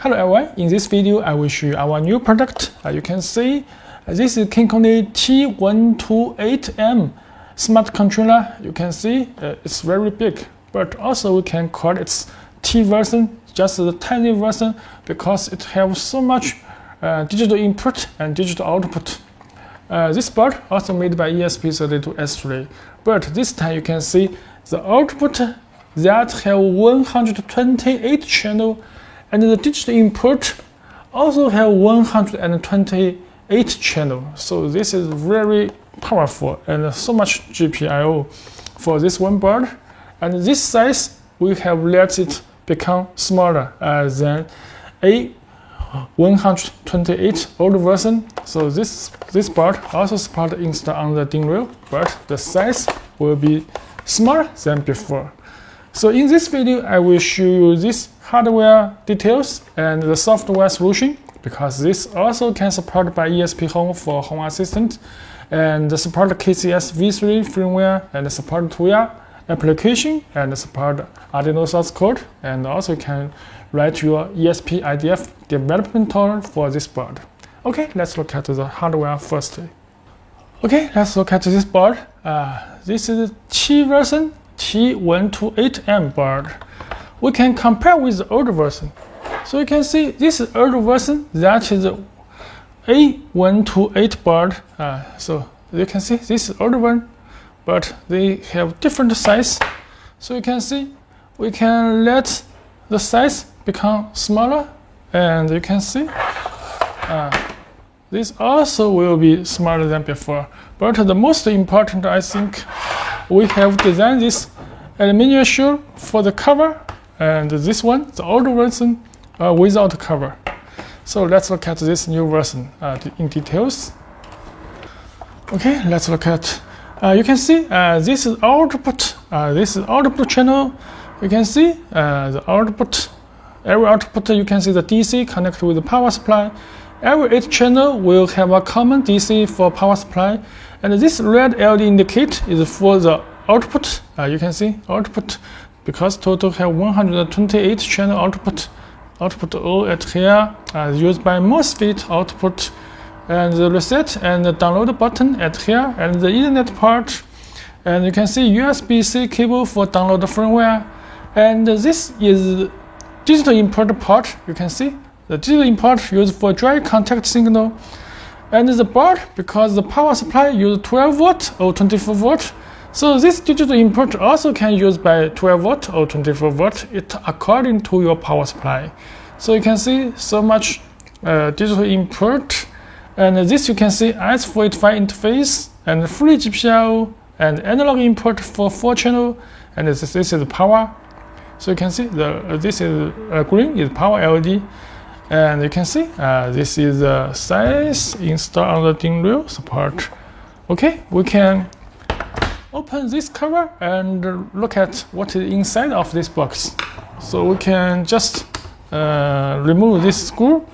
Hello everyone, in this video I will show you our new product. You can see this is Kinkoney T128M smart controller. You can see it's very big, but also we can call it T version, just the tiny version, because it has so much digital input and digital output. This board also made by ESP32 but this time you can see the output that have 128 channel, and the digital input also have 128 channel. So this is very powerful and so much GPIO for this one board. And this size we have let it become smaller than a 128 old version. So this board also support install on the DIN rail, but the size will be smaller than before. So in this video, I will show you this hardware details and the software solution, because this also can support by ESP Home for Home Assistant, and support KCS V3 firmware, and support TUIA application, and support Arduino source code, and also can write your ESP IDF development tool for this board. Okay, let's look at the hardware first. Okay, let's look at this board. This is T version T128M board. We can compare with the old version. So you can see this is old version, that is A128 board. So you can see this is old one, but they have different size. So you can see we can let the size become smaller, and you can see this also will be smaller than before. But the most important, I think, we have designed this aluminum shell for the cover, and this one, the old version, without cover. So let's look at this new version in details. Okay, let's look at. You can see this is output. This is output channel. You can see the output. Every output you can see the DC connected with the power supply. Every 8 channel will have a common DC for power supply, and this red LED indicate is for the output. You can see output, because total have 128 channel output. Output all at here used by MOSFET output, and the reset and the download button at here, and the Ethernet port, and you can see USB-C cable for download firmware, and this is digital input port. You can see the digital input used for dry contact signal, and the board, because the power supply use 12 volt or 24 volt. So this digital input also can use by 12 volt or 24 volt, it according to your power supply. So you can see so much digital input, and this you can see S485 interface, and free GPIO, and analog input for 4 channel, and this is the power. So you can see this is green is power LED, and you can see this is the size installed on the DIN rail support. Okay, we can open this cover and look at what is inside of this box. So we can just remove this screw.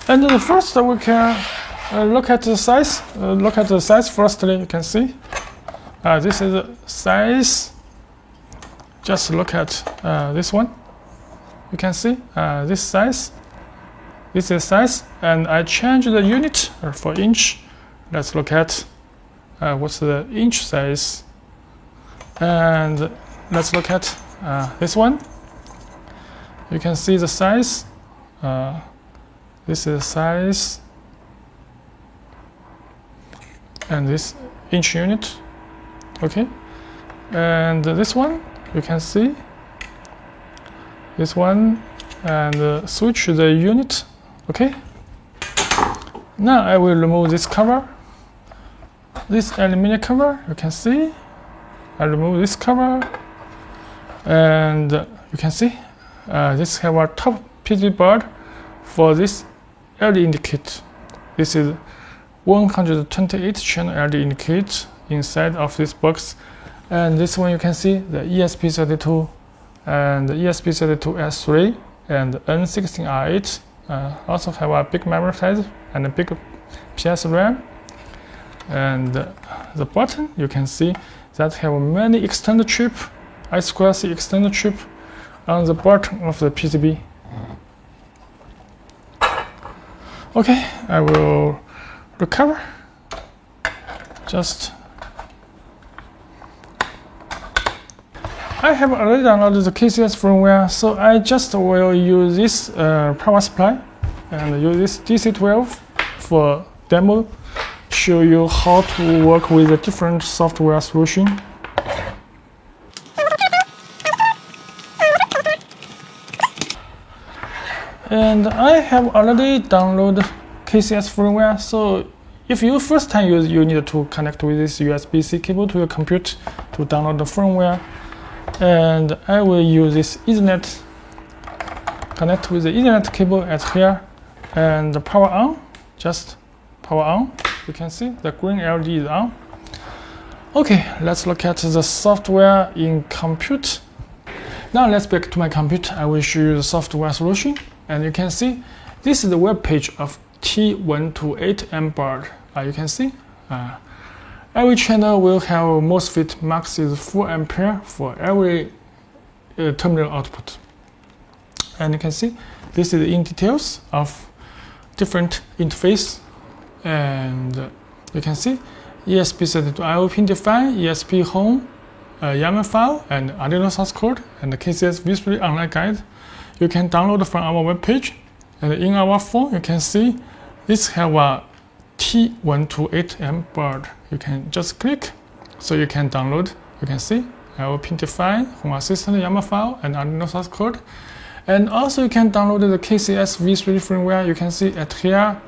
And the first we can look at the size. Look at the size firstly. You can see this is the size. Just look at this one. You can see this size. This is size, and I changed the unit for inch. Let's look at what's the inch size, and let's look at this one. You can see the size. This is size, and this inch unit. Okay, and this one you can see this one, and switch the unit. Okay, now I will remove this cover, this aluminum cover. You can see I remove this cover, and you can see this have a top PCB board for this LED indicate. This is 128 channel LED indicate inside of this box, and this one you can see the ESP32 and the ESP32S3 and N16R8 also have a big memory size and a big PS RAM, and the button you can see that have many external chip I2C extender chip on the bottom of the PCB. Okay, I will recover. I have already downloaded the KCS firmware, so I just will use this power supply and use this DC12 for demo, show you how to work with the different software solution. And I have already downloaded KCS firmware, so if you first time use, you need to connect with this USB-C cable to your computer to download the firmware. And I will use this Ethernet, connect with the Ethernet cable at here, and the power on, just power on. You can see the green LED is on. Okay, let's look at the software in compute. Now let's back to my computer. I will show you the software solution, and you can see this is the web page of T128M board. You can see every channel will have MOSFET max is 4 ampere for every terminal output. And you can see this is in details of different interface. And you can see ESP32 IO pin define, ESP home, YAML file, and Arduino source code, and the KCS V3 online guide. You can download from our web page. And in our phone, you can see this have a T128M board. You can just click, so you can download. You can see IO pin define, home assistant YAML file, and Arduino source code. And also you can download the KCS V3 firmware. You can see at here.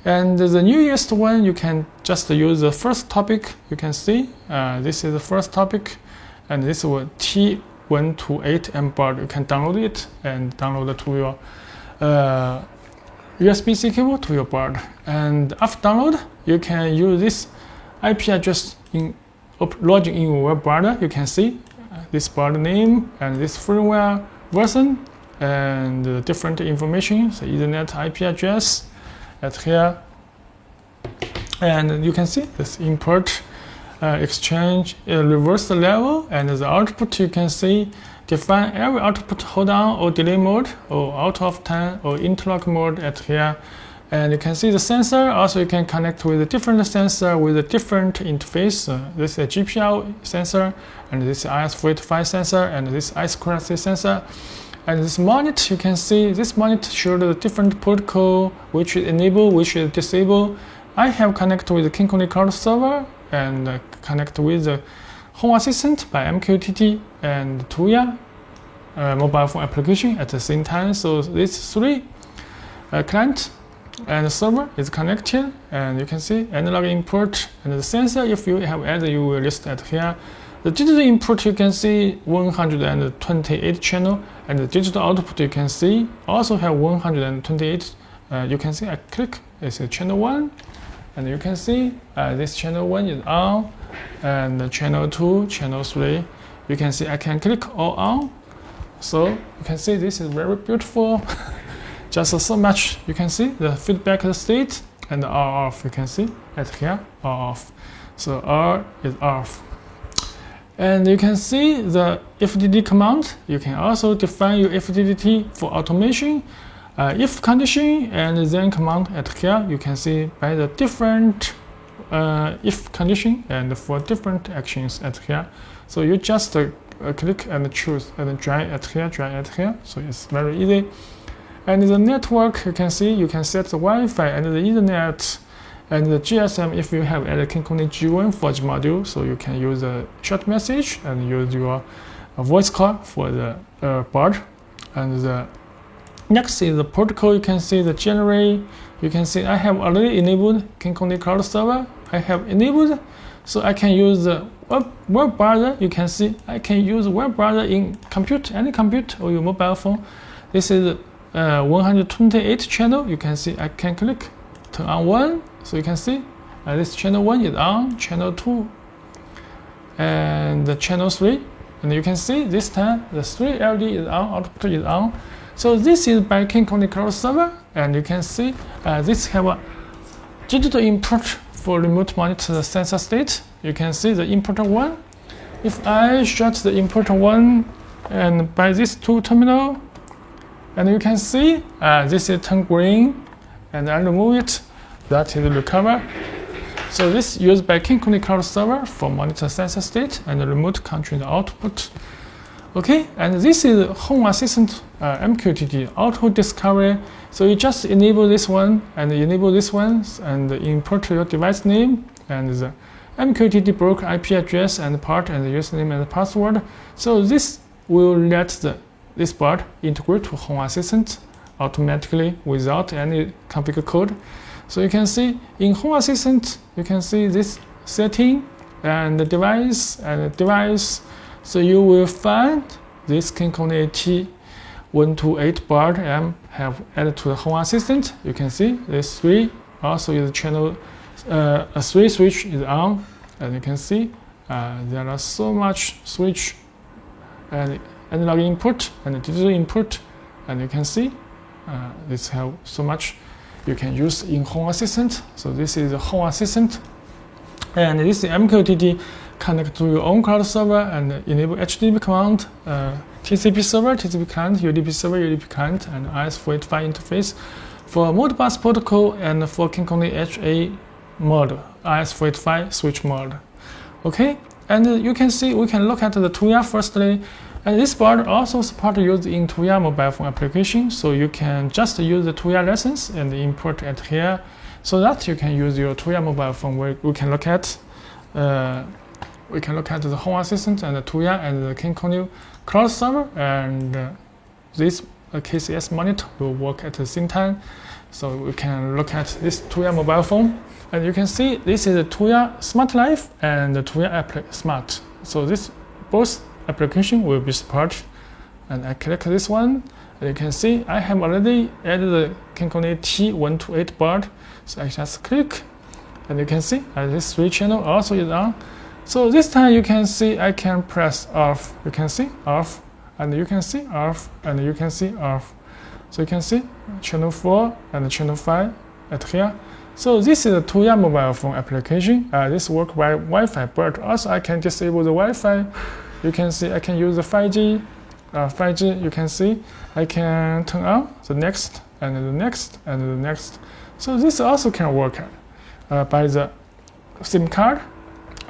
And the newest one, you can just use the first topic. You can see this is the first topic, and this is T128M board. You can download it and download it to your USB-C cable to your board. And after download, you can use this IP address in logging in your web browser. You can see this board name and this firmware version and different information, so Ethernet IP address at here. And you can see this input, exchange, reverse level, and the output. You can see define every output hold on or delay mode or out of time or interlock mode at here. And you can see the sensor. Also, you can connect with a different sensor with a different interface. This is a GPIO sensor, and this is IS485 sensor, and this I2C sensor. And this monitor, you can see this monitor shows the different protocol which is enable, which is disable. I have connected with the King Kong Cloud server and connect with the Home Assistant by MQTT and Tuya mobile phone application at the same time. So these three client and server is connected, and you can see analog input and the sensor. If you have added, you will list at here. The digital input, you can see 128 channel, and the digital output you can see also have 128. You can see I click, it's channel 1, and you can see this channel 1 is on, and channel 2, channel 3, you can see I can click all on. So you can see this is very beautiful. Just so much, you can see the feedback state and all off. You can see at here, all off. So all is off. And you can see the FDD command. You can also define your FDD for automation, if condition, and then command at here. You can see by the different if condition and for different actions at here. So you just click and choose and drag at here, drag at here. So it's very easy. And the network, you can see you can set the Wi-Fi and the Ethernet and the GSM if you have added King Kong G1 4G module. So you can use a short message and use your voice call for the board. And the next is the protocol. You can see the generate. You can see I have already enabled King Kong Cloud server. I have enabled, so I can use the web browser. You can see I can use web browser in computer, any computer or your mobile phone. This is 128 channel. You can see I can click turn on 1. So you can see this channel 1 is on, channel 2, and the channel 3. And you can see this time the 3 LED is on, output is on. So this is by King Kong Cloud server, and you can see this have a digital input for remote monitor the sensor state. You can see the input 1, if I shut the input 1 and by this 2 terminal, and you can see this is turn green, and I remove it, that is recover. So this is used by Kinkonly Cloud Server for monitor sensor state and remote control the output. Okay, and this is Home Assistant MQTT auto discovery. So you just enable this one and enable this one and input your device name and the MQTT broker IP address and part and the username and the password. So this will let this board integrate to Home Assistant automatically without any configure code. So you can see in Home Assistant, you can see this setting and the device and the device. So you will find this Kinkonly T128 board M have added to the Home Assistant. You can see this 3 also is channel 3 switch is on, and you can see there are so much switch and analog input and digital input, and you can see this have so much you can use in Home Assistant. So this is the Home Assistant, and this is MQTT connect to your own cloud server and enable HTTP command, TCP server, TCP client, UDP server, UDP client, and IS485 interface for Modbus protocol and for Kinkonly HA mode, IS485 switch mode. Okay, and you can see we can look at the Tuya firstly. And this board also supports use in Tuya mobile phone application, so you can just use the Tuya lessons and import it here, so that you can use your Tuya mobile phone. Where we can look at the Home Assistant and the Tuya and the Kinkonly Cloud Server, and this KCS monitor will work at the same time. So we can look at this Tuya mobile phone, and you can see this is the Tuya Smart Life and the Tuya App Smart. So this both application will be supported, and I click this one, and you can see I have already added the Kinkonly T128 board. So I just click, and you can see this 3 channel also is on. So this time you can see I can press off. You can see off, and you can see off, and you can see off. So you can see channel 4 and channel 5 at here. So this is a Tuya mobile phone application. This works by Wi-Fi, but also I can disable the Wi-Fi. You can see I can use the 5G. 5G, you can see I can turn on the next and the next and the next. So this also can work by the SIM card.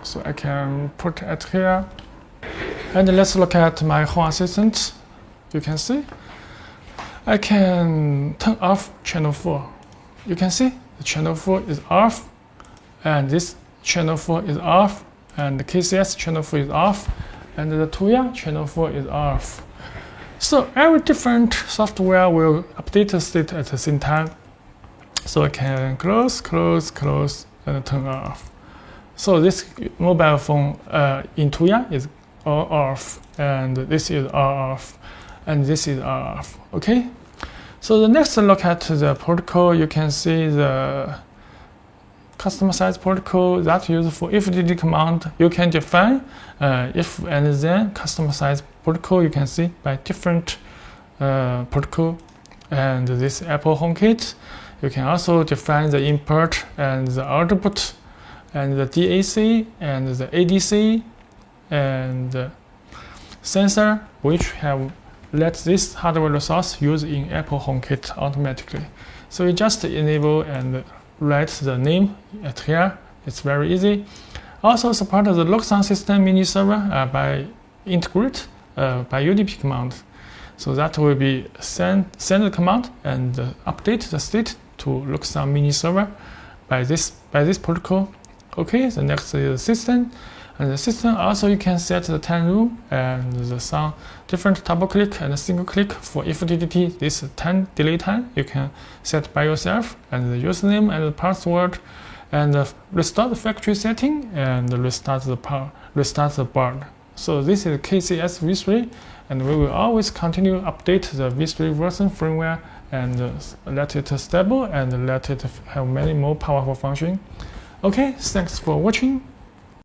So I can put it here. And let's look at my Home Assistant. You can see I can turn off channel 4. You can see the channel 4 is off, and this channel 4 is off, and the KCS channel 4 is off, and the Tuya channel 4 is off. So every different software will update the state at the same time. So I can close, close, close, and turn off. So this mobile phone in Tuya is all off, and this is all off, and this is all off. Okay. So the next look at the protocol, you can see the custom size protocol that used for FTD command. You can define if and then custom size protocol. You can see by different protocol, and this Apple HomeKit. You can also define the input and the output, and the DAC and the ADC and the sensor, which have let this hardware resource use in Apple HomeKit automatically. So you just enable and write the name at here. It's very easy. Also support the log sound system mini server by integrate by UDP command. So that will be send the command and update the state to log sound mini server by this protocol. Okay, the next is the system. And the system also you can set the time rule and the sound different double click and single click for FTTT. This time delay time you can set by yourself, and the username and the password, and restart the factory setting and restart the board. So this is KCS V3, and we will always continue update the V3 version firmware and let it stable and let it have many more powerful functions. Okay, thanks for watching.